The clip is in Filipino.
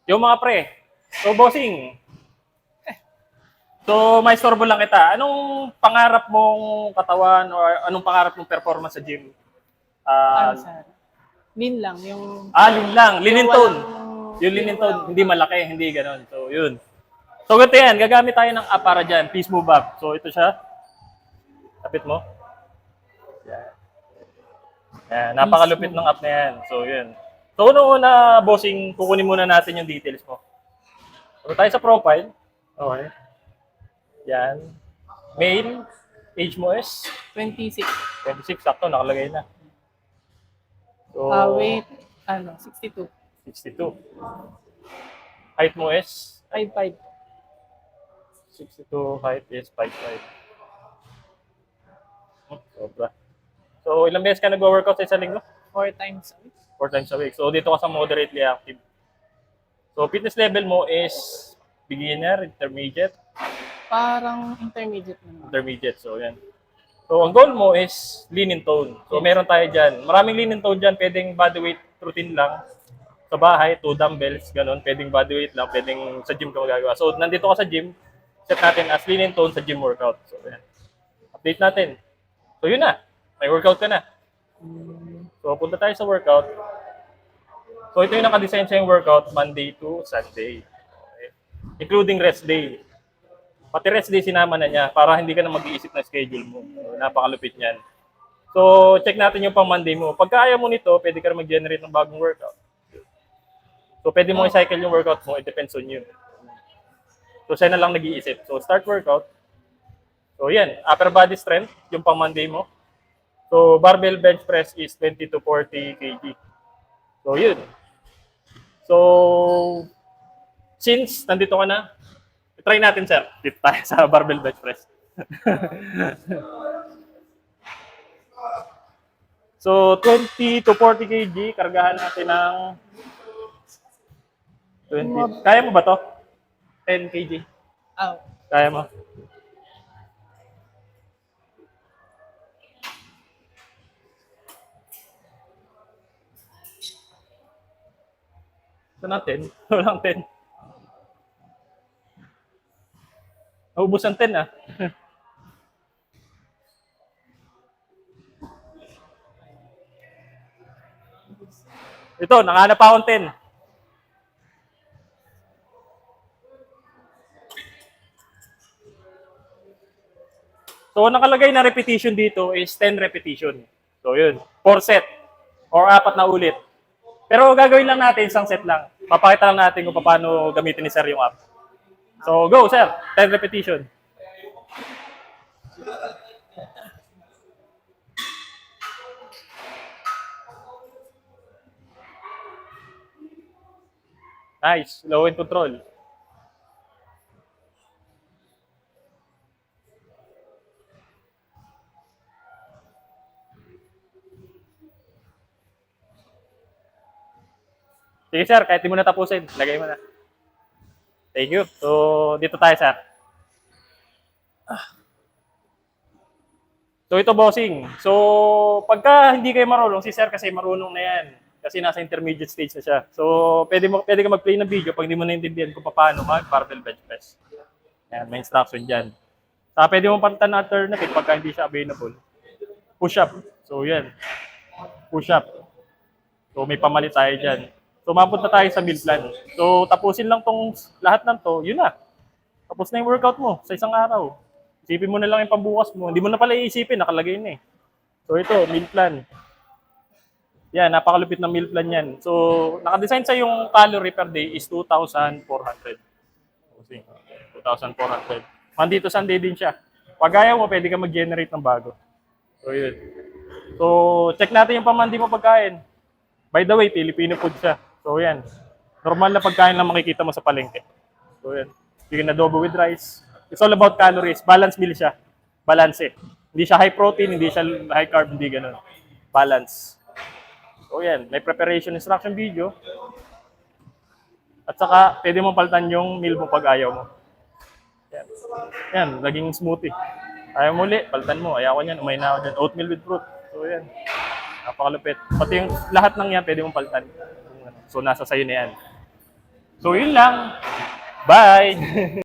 Yung mga pre. So, bossing. So, may istorbo lang kita. Anong pangarap mong katawan or anong pangarap mong performance sa gym? Ano Ah, sir? Lean lang, yung Lean lang. Lean yung and tone. walang Yung lean yung and tone, walang hindi malaki, hindi ganon. So, yun. So, ganito yan. Gagamit tayo ng app para dyan. Please move up. So, ito siya. Kapit mo. Yan. Yan. Napakalupit ng app na yan. So, yun. So, una-una, bossing, kukunin muna natin yung details mo. So, tayo sa profile. Okay. Yan. Male. Age mo is 26. 26. Sakto, nakalagay na. So, Weight, 62. 62. Height mo is 5'5". 62. Height is 5'5". Sobra. So, ilang beses ka nag-workout sa isang linggo? 4 times a week. 4 times a week. So, dito ka sa moderately active. So, fitness level mo is beginner, intermediate, Parang intermediate naman. intermediate. So, yan. So, ang goal mo is lean and tone. So, meron tayo dyan. Maraming lean and tone dyan. Pwedeng bodyweight routine lang. Sa bahay, 2 dumbbells, ganun. Pwedeng bodyweight lang. Pwedeng sa gym ka magagawa. So, nandito ka sa gym. Set natin as lean and tone sa gym workout. So, yan. Update natin. So, yun na. May workout ka na. So, punta tayo sa workout. So, ito yung nakadesign sa yung workout Monday to Sunday. Okay. Including rest day. Pati rest day sinama na niya para hindi ka na mag-iisip ng schedule mo. So, napakalupit niyan. So, check natin yung pang Monday mo. Pagka ayaw mo nito, pwede ka na mag-generate ng bagong workout. So, pwede mo i-cycle yung workout mo. It depends on you. So, siya na lang nag-iisip. So, start workout. So, yan. Upper body strength, yung pang Monday mo. So, barbell bench press is 20 to 40 kg. So, yun. So, since nandito ka na, try natin, sir. Dito tayo sa barbell bench press. So, 20 to 40 kg, kargahan natin ng 20. Kaya mo ba to? 10 kg. Oh, Kaya mo? Ito na 10. Walang 10. Naubos ang 10 ah. Ito, nakahanap pa akong 10. So, nakalagay na repetition dito is 10 repetition. So, yun. 4 set. Or 4 na ulit. Pero gagawin lang natin, isang set lang. Papakita lang natin kung paano gamitin ni Sir yung app. So, go, Sir. 10 repetition. Nice. Low and control. Sige, Sir. Kahit di mo natapusin, lagay mo na. Thank you. So, dito tayo, Sir. So, ito, bossing. So, pagka hindi kayo marunong, si Sir kasi marunong na yan. Kasi nasa intermediate stage na siya. So, pwede ka mag-play ng video pag hindi mo naintindihan kung paano mag-barbell bench press. Yan, may instruction dyan. Pwede mo palitan na alternative pagka hindi siya available. Push up. So, yan. Push up. So, may pamalit tayo dyan. So, mapunta tayo sa meal plan. So, tapusin lang tong lahat ng to, yun na. Tapos na yung workout mo sa isang araw. Isipin mo na lang yung pambukas mo. Hindi mo na pala iisipin, nakalagay na eh. So, ito, meal plan. Yan, napakalupit ng meal plan yan. So, nakadesign sa yung calorie per day is 2,400. 2,400. Monday to Sunday din siya. Pag ayaw mo, pwede ka mag-generate ng bago. So, yun. So, check natin yung pamandi mo pagkain. By the way, Filipino food siya. So, yan. Normal na pagkain lang makikita mo sa palengke. So, yan. Chicken adobo with rice. It's all about calories. Balance meal siya. Balance eh. Hindi siya high protein, hindi siya high carb, hindi ganun. Balance. So, yan. May preparation instruction video. At saka, pwede mo palitan yung meal mo pag ayaw mo. Yan. Yan, naging smoothie. Ayaw mo ulit, palitan mo. Ayaw ko yan, umay na ako dyan. Oatmeal with fruit. So, yan. Napakalupit. Pati yung lahat ng yan, pwede mong palitan. So, nasa sayo na yan. So, yun lang. Bye!